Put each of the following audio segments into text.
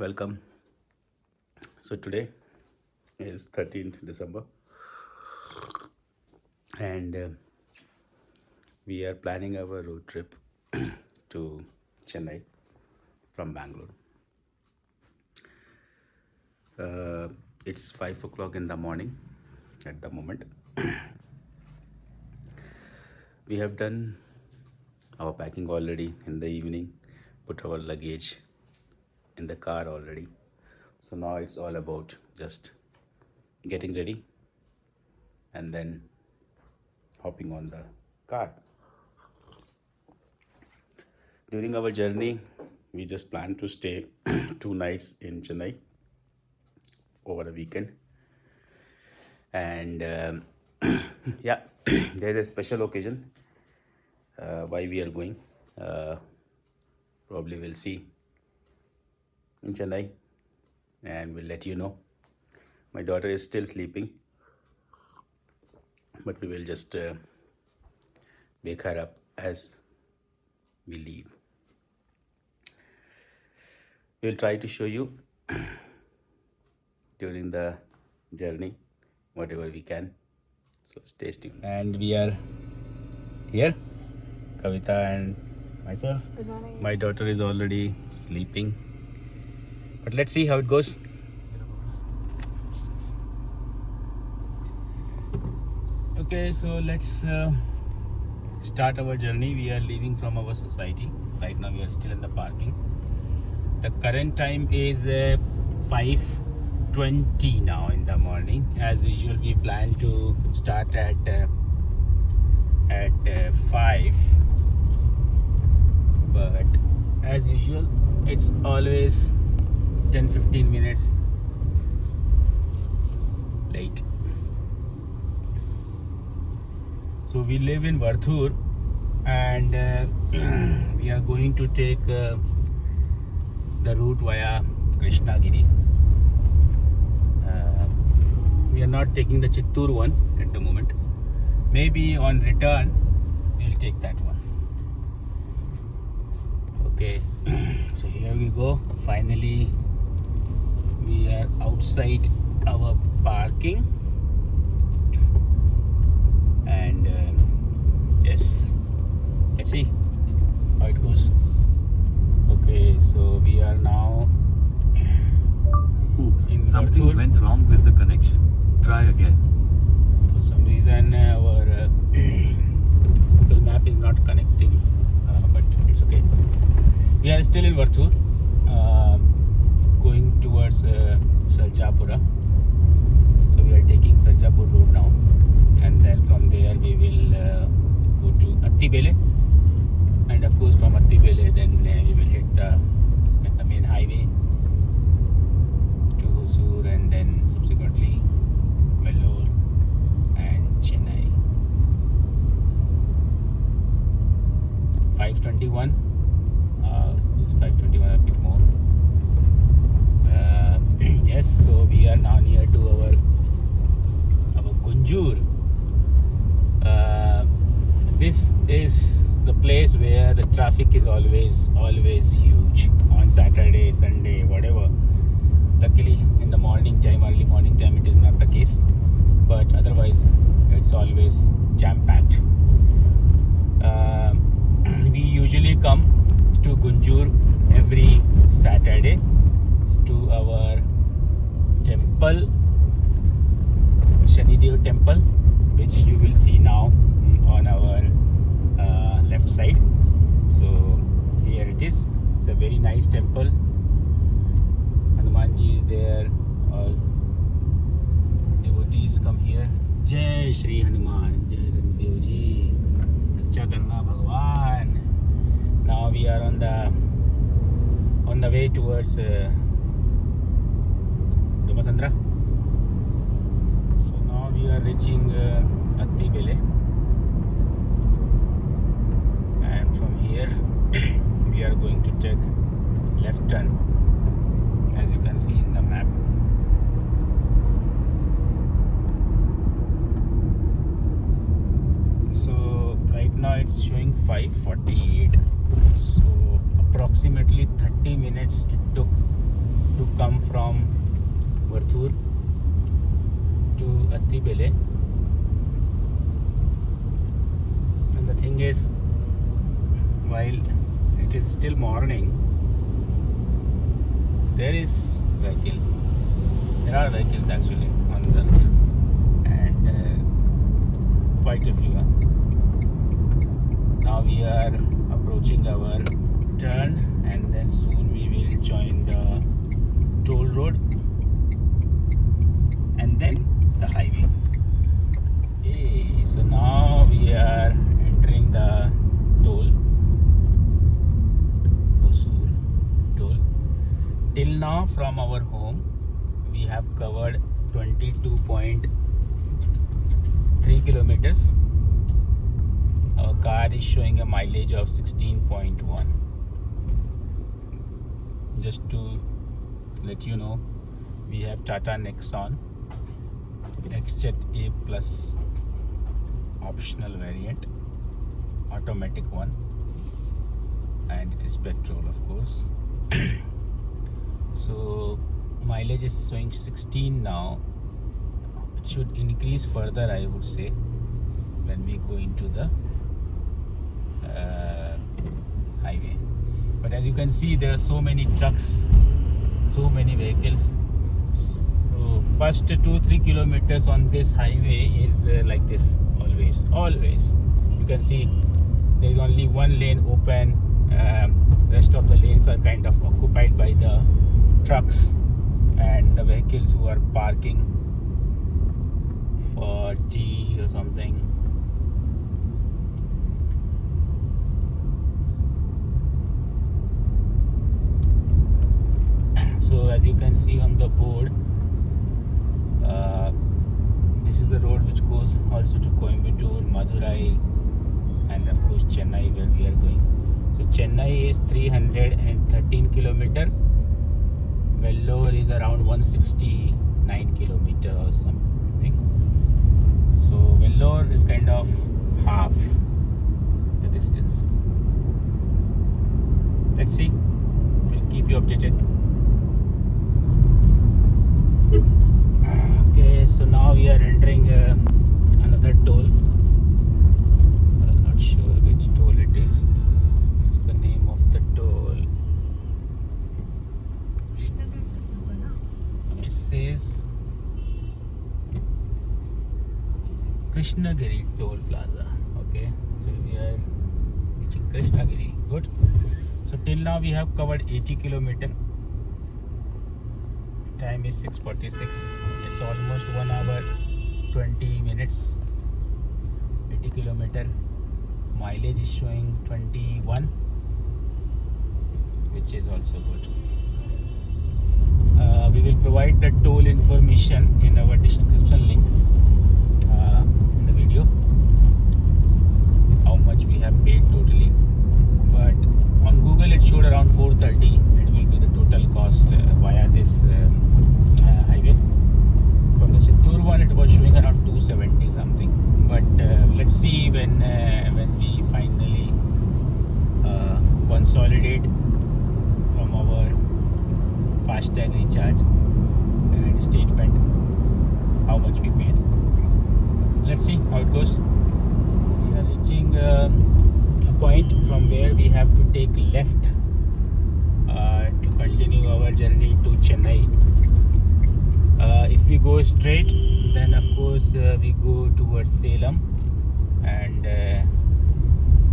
Welcome. So today is 13th December and we are planning our road trip to Chennai from Bangalore. It's 5 o'clock in the morning at the moment. We have done our packing already in the evening, put our luggage in the car already. So now it's all about just getting ready and then hopping on the car. During our journey, we just plan to stay 2 nights in Chennai over a weekend. And yeah, there's a special occasion why we are going. Probably we'll see in Chennai and we'll let you know. My daughter is still sleeping, but we will just wake her up as we leave. We'll try to show you during the journey whatever we can. So stay tuned. And we are here, Kavita and myself. Good morning. My daughter is already sleeping, but let's see how it goes. Okay, so let's start our journey. We are leaving from our society. Right now we are still in the parking. The current time is 5:20 now in the morning. As usual, we plan to start at 5, but as usual it's always 10-15 minutes late. So we live in Varthur and we are going to take the route via Krishnagiri. We are not taking the Chittoor one at the moment. Maybe on return we'll take that one. Okay, so here we go. Finally we are outside our parking and yes, let's see how it goes. Okay, so we are now in Something Varthur. went wrong with the connection. Try again. For some reason our Google map is not connecting, but it's okay. We are still in Varthur, going towards Sarjapura. So we are taking Sarjapur road now, and then from there we will go to Attibele, and of course from Attibele then we will hit the main highway to Hosur and then subsequently Vellore and Chennai. 5:21. It's 5:21, a bit more. Yes, so we are now near to our Gunjur. This is the place where the traffic is always huge on Saturday, Sunday, whatever. Luckily in the morning time, early morning time, it is not the case, but otherwise it's always jam-packed. We usually come to Gunjur every Saturday to our temple, Shanidev temple, which you will see now on our left side. So here it is. It's a very nice temple. Hanumanji is there. All devotees come here. Jai Shri Hanuman, Jai Shanidev Ji, Raksha Karna Bhagwan. Now we are on the way towards Domasandra. So now we are reaching Attibele, and from here we are going to take left turn, as you can see in the map. So right now it's showing 5:48. So approximately 30 minutes it took to come from Varthur to Attibele. And the thing is, while it is still morning, there are vehicles actually on the road, and quite a few. Now we are approaching our turn, and then soon we will join the toll road and then the highway. Okay, so now we are entering the toll, Hosur toll. Till now from our home we have covered 22.3 kilometers. Our car is showing a mileage of 16.1. Just to let you know, we have Tata Nexon XJet A Plus optional variant, automatic one, and it is petrol, of course. So mileage is showing 16 now. It should increase further, I would say, when we go into the highway. But as you can see, there are so many trucks, so many vehicles. So first 2-3 kilometers on this highway is like this, always. You can see there is only one lane open. Rest of the lanes are kind of occupied by the trucks and the vehicles who are parking for tea or something. So as you can see on the board, this is the road which goes also to Coimbatore, Madurai, and of course Chennai, where we are going. So Chennai is 313 kilometer. Vellore is around 169 kilometer or something. So Vellore is kind of half the distance. Let's see. We'll keep you updated. Okay, so now we are entering another toll. I'm not sure which toll it is. What's the name of the toll? It says Krishnagiri Toll Plaza. Okay, so we are reaching Krishnagiri. Good. So till now we have covered 80 kilometer. Time is 6:46. It's almost 1 hour 20 minutes. 80 kilometer. Mileage is showing 21, which is also good. We will provide the toll information in our description link in the video, how much we have paid totally. But on Google it showed around 430. It will be the total cost via this highway. From the Chittoor one it was showing around 270 something. But let's see when we finally consolidate from our FASTag recharge and statement how much we paid. Let's see how it goes. We are reaching a point from where we have to take left to continue our journey to Chennai. If we go straight, then of course we go towards Salem, and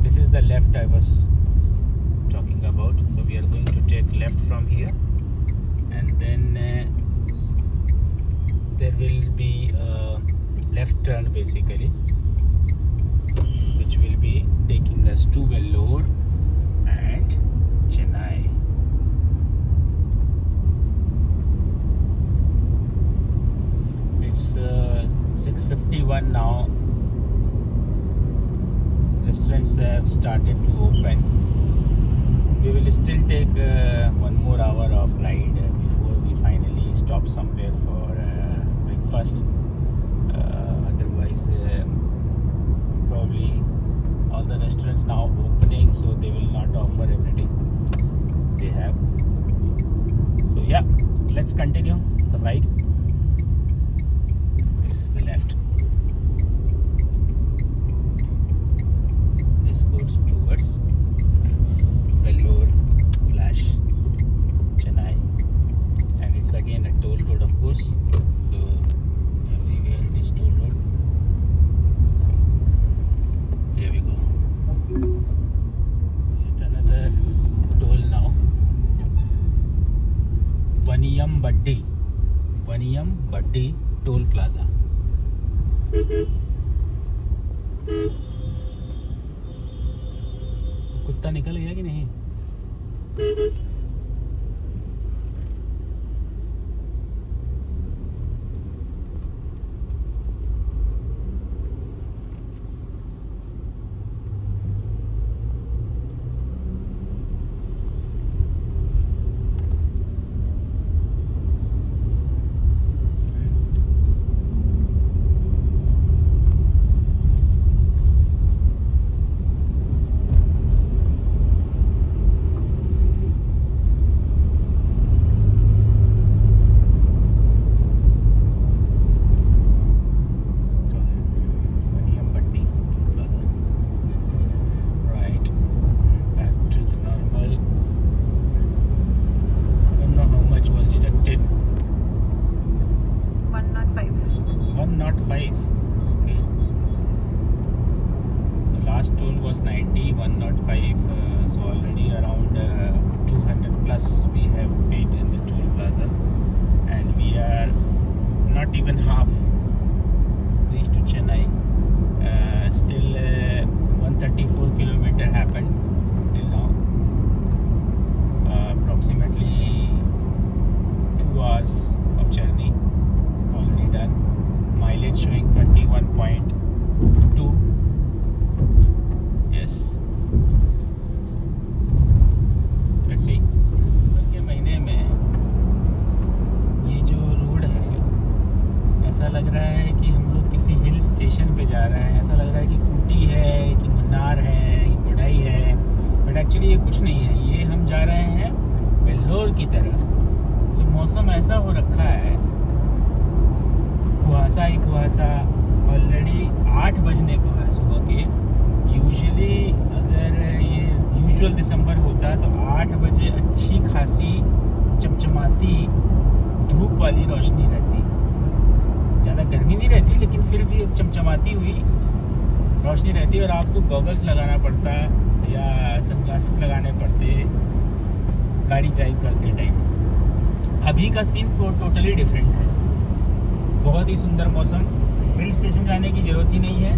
this is the left I was talking about. So we are going to take left from here, and then there will be a left turn basically, which will be taking us to Vellore and Chennai. It's 6:51 now. Restaurants have started to open. We will still take 1 more hour of ride before we finally stop somewhere for breakfast. Otherwise, probably all the restaurants now opening, so they will not offer everything they have. So yeah, let's continue the ride. This is the left. This goes towards Vellore/Chennai, and it's again a toll road, of course. So everywhere it is toll road. Here we go. Yet another toll now. Vaniyambaddi toll plaza. कुत्ता निकल गया कि नहीं? Toll was 90, 105, so already around 200 plus we have paid in the toll plaza, and we are not even half reached to Chennai. Still 134 kilometer happened till now. Approximately 2 hours of journey already done. Mileage showing 21.2. Yes. Let's see. अक्टूबर के महीने में ये जो road है, ऐसा लग रहा है कि हम लोग किसी हिल स्टेशन पे जा रहे हैं. ऐसा लग रहा है कि ऊटी है, कि मुन्नार है, कि कोडाई है, बट एक्चुअली ये कुछ नहीं है. ये हम जा रहे हैं वेल्लोर की तरफ. तो मौसम ऐसा हो रखा है, कुहासा ही कुहासा. ऑलरेडी 8 बजने को है सुबह के. यूजुअली अगर ये यूजुअल दिसंबर होता तो 8 बजे अच्छी खासी चमचमाती धूप वाली रोशनी रहती. ज़्यादा गर्मी नहीं रहती, लेकिन फिर भी चमचमाती हुई रोशनी रहती. और आपको गॉगल्स लगाना पड़ता या सनग्लासेस लगाने पड़ते गाड़ी ड्राइव करते टाइम. अभी का सीन टोटली डिफरेंट है. बहुत ही सुंदर मौसम. हिल स्टेशन जाने की ज़रूरत ही नहीं है.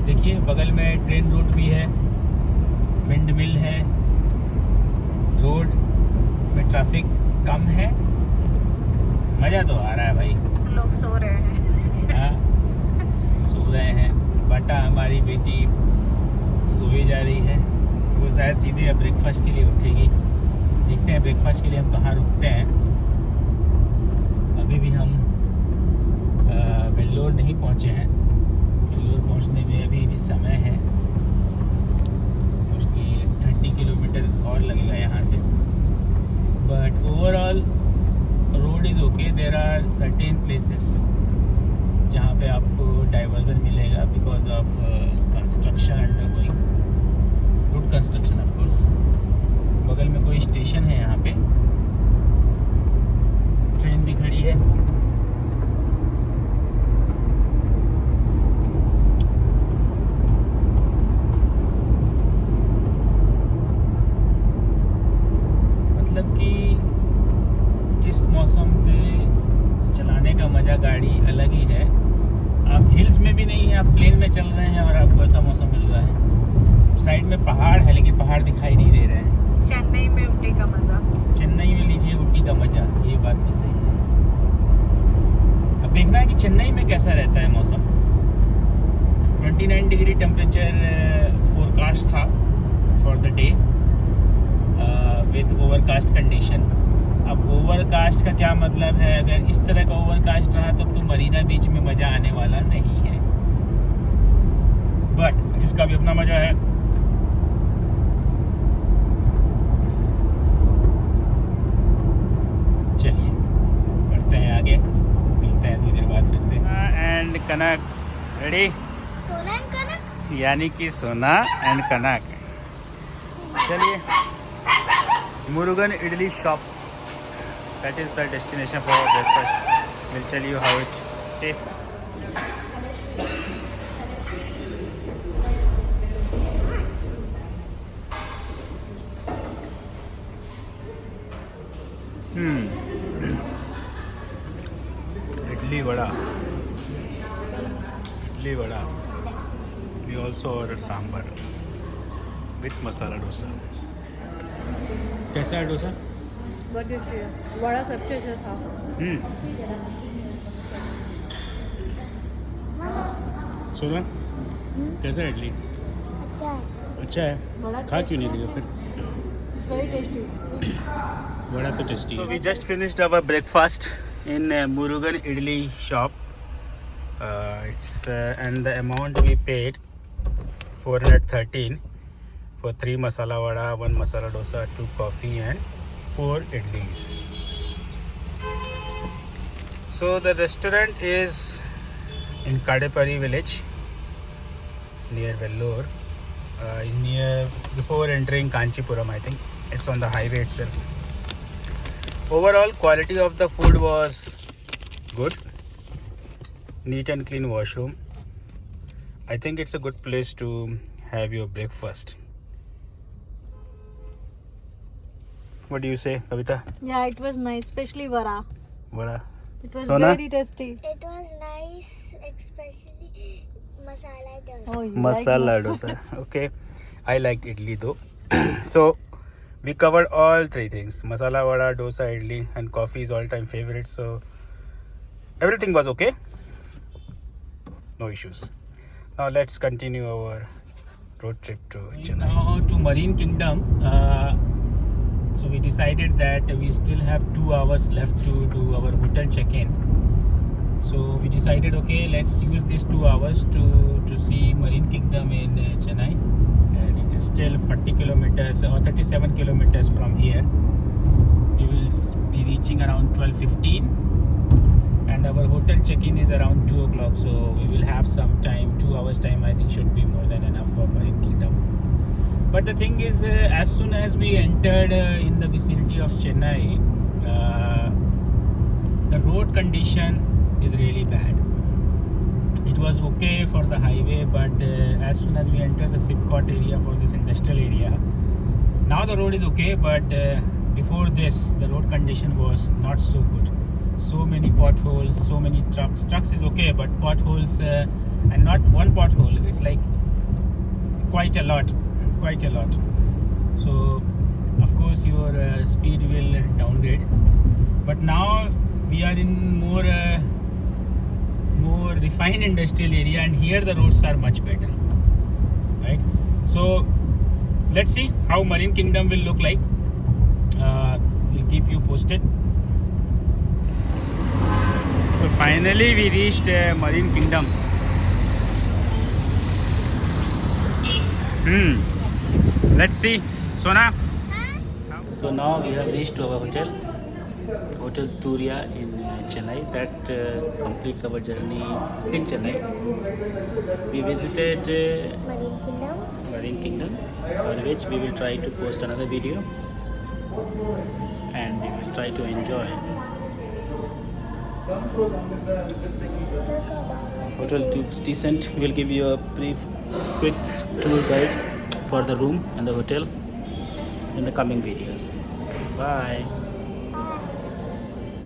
देखिए बगल में ट्रेन रूट भी है, विंड मिल है, रोड में ट्रैफिक कम है. मज़ा तो आ रहा है भाई. लोग सो रहे हैं. हाँ, सो रहे हैं. बाटा हमारी बेटी सोई जा रही है. वो शायद सीधे अब ब्रेकफास्ट के लिए उठेगी. देखते हैं ब्रेकफास्ट के लिए हम कहाँ रुकते हैं. अभी भी हम वेल्लोर नहीं पहुँचे हैं. वेल्लोर पहुंचने में अभी भी समय है. मोस्टली 30 किलोमीटर और लगेगा यहाँ से. But overall road is okay. There are certain places जहाँ पे आपको डाइवर्जन मिलेगा because of construction undergoing. Road construction of course. बगल में कोई स्टेशन है, यहाँ पे ट्रेन भी खड़ी है. मतलब कि इस मौसम पे चलाने का मज़ा गाड़ी अलग ही है. आप हिल्स में भी नहीं है, आप प्लेन में चल रहे हैं और आपको ऐसा मौसम मिल रहा है. साइड में पहाड़ है, लेकिन पहाड़ दिखाई नहीं दे रहे हैं. चेन्नई में ऊटी का मज़ा. चेन्नई में लीजिए ऊटी का मज़ा. ये बात तो सही है. अब देखना है कि चेन्नई में कैसा रहता है मौसम. 29 डिग्री टेम्परेचर फोरकास्ट था for the day with overcast condition. अब ओवरकास्ट का क्या मतलब है? अगर इस तरह का ओवरकास्ट रहा तब तो मरीना बीच में मज़ा आने वाला नहीं है. बट इसका भी अपना मज़ा है. चलिए कनक. Ready? सोना and कनक. यानी कि सोना एंड कनक. चलिए, Murugan idli shop. That is the destination for our breakfast. We'll tell you how it tastes. Idli vada. Idli vada. We also ordered sambar with masala dosa. कैसा है डोसा? बहुत टेस्टी है. बड़ा सबसे अच्छा था. सोना कैसा है इडली? अच्छा है. अच्छा है. बड़ा खा क्यों नहीं रही हो फिर? Very tasty. बड़ा तो टेस्टी है. So we just finished our breakfast in Murugan Idli shop. And the amount we paid 413 for 3 masala vada, 1 masala dosa, 2 coffee and 4 idlis. So the restaurant is in Kadepari village near Vellore. Is near before entering Kanchipuram, I think. It's on the highway itself. Overall quality of the food was good. Neat and clean washroom. I think it's a good place to have your breakfast. What do you say, Kavita? Yeah, it was nice, especially vada. Vada. It was Sona? very tasty. It was nice, especially masala dosa. Oh, you Masala like dosa. Okay. I liked idli though. So we covered all 3 things. Masala vada, dosa, idli and coffee is all-time favorite. So everything was okay. No issues. Now let's continue our road trip to Chennai. Now to Marine Kingdom. So we decided that we still have 2 hours left to do our hotel check-in. So we decided, okay, let's use these 2 hours to see Marine Kingdom in Chennai. And it is still 40 kilometers or 37 kilometers from here. We will be reaching around 12:15. And our hotel check-in is around 2 o'clock. So we will have some time, 2 hours time I think should be more than enough for Marine Kingdom. But the thing is, as soon as we entered in the vicinity of Chennai, the road condition is really bad. It was okay for the highway, but as soon as we entered the Sipcot area for this industrial area, now the road is okay, but before this, the road condition was not so good. So many potholes, so many trucks. Trucks is okay, but potholes, and not one pothole, it's like quite a lot. So of course your speed will downgrade, but now we are in more refined industrial area, and here the roads are much better, right? So let's see how Marine Kingdom will look like. We'll keep you posted. So finally we reached Marine Kingdom. Let's see, Sona. So now we have reached our hotel, Hotel Turia in Chennai. That completes our journey in Chennai. We visited Marine Kingdom, on which we will try to post another video, and we will try to enjoy. Hotel looks decent. We'll give you a brief, quick tour guide for the room and the hotel in the coming videos. Bye.